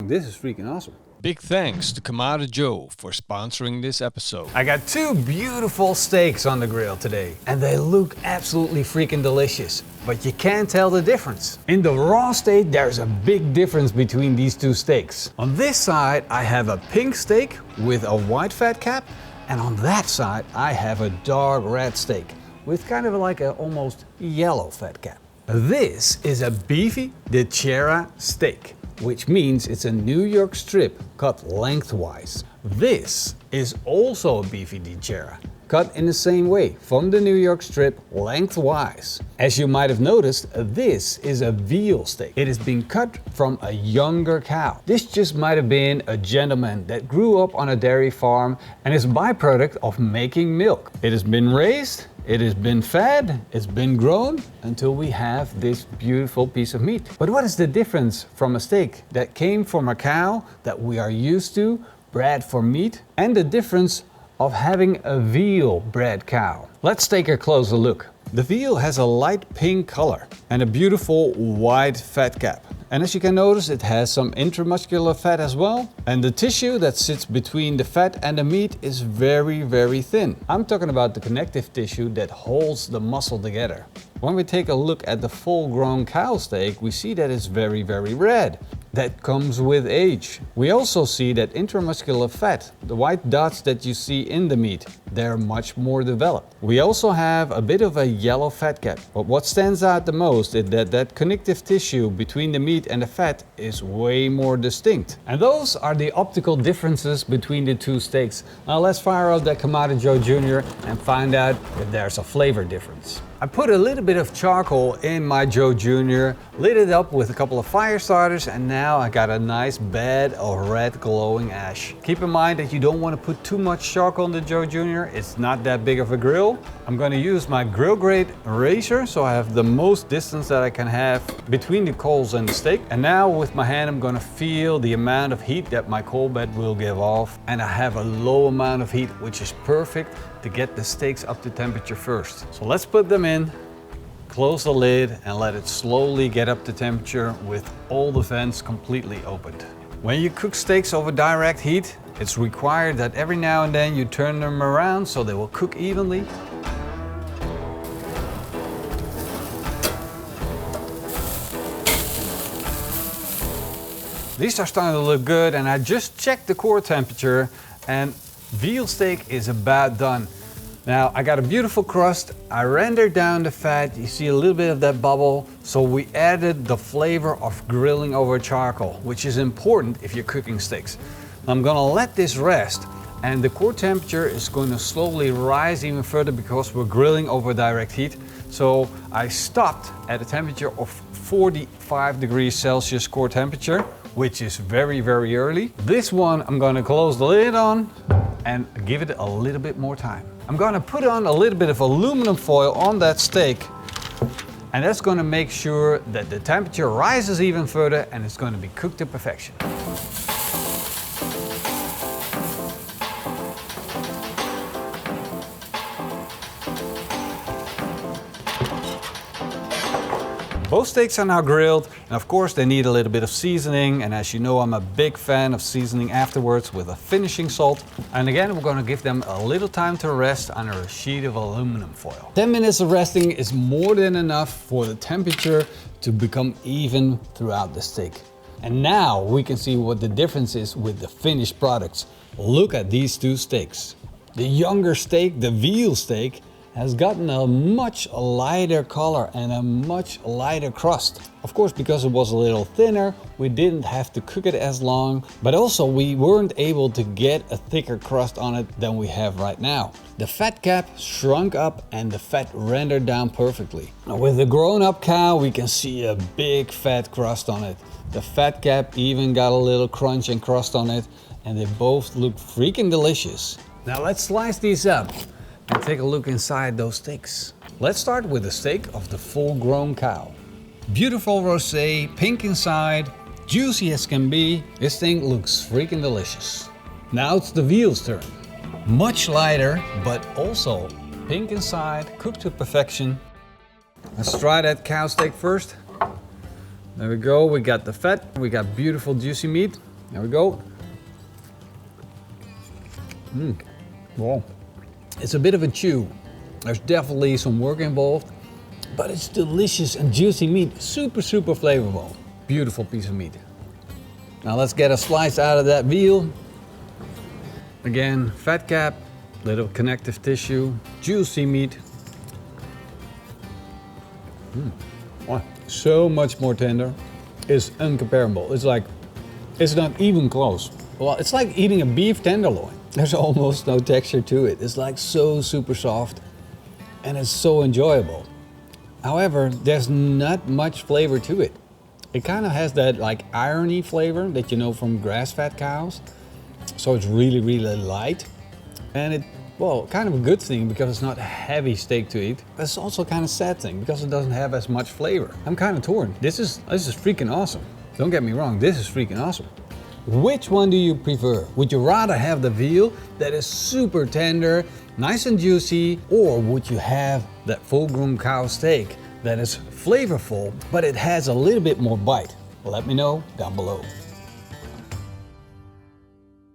this is freaking awesome. Big thanks to Kamado Joe for sponsoring this episode. I got two beautiful steaks on the grill today, and they look absolutely freaking delicious, but you can't tell the difference. In the raw state, there's a big difference between these two steaks. On this side, I have a pink steak with a white fat cap, and on that side, I have a dark red steak with kind of like a almost yellow fat cap. This is a beefy de Chera steak, which means it's a New York strip cut lengthwise. This is also a beefy de Chera, cut in the same way from the New York strip lengthwise. As you might have noticed, this is a veal steak. It has been cut from a younger cow. This just might have been a gentleman that grew up on a dairy farm and is a byproduct of making milk. It has been raised, it has been fed, it's been grown until we have this beautiful piece of meat. But what is the difference from a steak that came from a cow that we are used to, bred for meat, and the difference of having a veal bred cow? Let's take a closer look. The veal has a light pink color and a beautiful white fat cap. And as you can notice, it has some intramuscular fat as well. And the tissue that sits between the fat and the meat is very, very thin. I'm talking about the connective tissue that holds the muscle together. When we take a look at the full-grown cow steak, we see that it's very, very red. That comes with age. We also see that intramuscular fat, the white dots that you see in the meat, they're much more developed. We also have a bit of a yellow fat cap, but what stands out the most is that connective tissue between the meat and the fat is way more distinct. And those are the optical differences between the two steaks. Now let's fire up that Kamado Joe Jr. and find out if there's a flavor difference. I put a little bit of charcoal in my Joe Jr., lit it up with a couple of fire starters, and now I got a nice bed of red glowing ash. Keep in mind that you don't want to put too much charcoal on the Joe Jr. It's not that big of a grill. I'm going to use my grill grade razor so I have the most distance that I can have between the coals and the steak. And now with my hand I'm going to feel the amount of heat that my coal bed will give off. And I have a low amount of heat, which is perfect to get the steaks up to temperature first. So let's put them in, close the lid and let it slowly get up to temperature with all the vents completely opened. When you cook steaks over direct heat, it's required that every now and then you turn them around so they will cook evenly. These are starting to look good, and I just checked the core temperature and veal steak is about done. Now I got a beautiful crust, I rendered down the fat, you see a little bit of that bubble, so we added the flavor of grilling over charcoal, which is important if you're cooking steaks. I'm gonna let this rest, and the core temperature is going to slowly rise even further because we're grilling over direct heat. So I stopped at a temperature of 45 degrees Celsius core temperature, which is very, very early. This one I'm gonna close the lid on and give it a little bit more time. I'm gonna put on a little bit of aluminum foil on that steak, and that's gonna make sure that the temperature rises even further and it's gonna be cooked to perfection. Both steaks are now grilled, and of course they need a little bit of seasoning, and as you know I'm a big fan of seasoning afterwards with a finishing salt. And again we're going to give them a little time to rest under a sheet of aluminum foil. 10 minutes of resting is more than enough for the temperature to become even throughout the steak. And now we can see what the difference is with the finished products. Look at these two steaks. The younger steak, the veal steak, has gotten a much lighter color and a much lighter crust. Of course, because it was a little thinner, we didn't have to cook it as long, but also we weren't able to get a thicker crust on it than we have right now. The fat cap shrunk up and the fat rendered down perfectly. Now, with the grown-up cow, we can see a big fat crust on it. The fat cap even got a little crunch and crust on it, and they both look freaking delicious. Now let's slice these up and take a look inside those steaks. Let's start with the steak of the full-grown cow. Beautiful rosé, pink inside, juicy as can be. This thing looks freaking delicious. Now it's the veal's turn. Much lighter, but also pink inside, cooked to perfection. Let's try that cow steak first. There we go, we got the fat, we got beautiful juicy meat. There we go. Wow. It's a bit of a chew. There's definitely some work involved, but it's delicious and juicy meat. Super, super flavorful. Beautiful piece of meat. Now let's get a slice out of that veal. Again, fat cap, little connective tissue, juicy meat. Wow. So much more tender. It's incomparable. It's not even close. Well, it's like eating a beef tenderloin. There's almost no texture to it. It's like so super soft and it's so enjoyable. However, there's not much flavor to it. It kind of has that like irony flavor that you know from grass-fed cows. So it's really, really light. And it, well, kind of a good thing because it's not a heavy steak to eat. But it's also kind of sad thing because it doesn't have as much flavor. I'm kind of torn. This is freaking awesome. Don't get me wrong, this is freaking awesome. Which one do you prefer? Would you rather have the veal that is super tender, nice and juicy, or would you have that full-grown cow steak that is flavorful, but it has a little bit more bite? Let me know down below.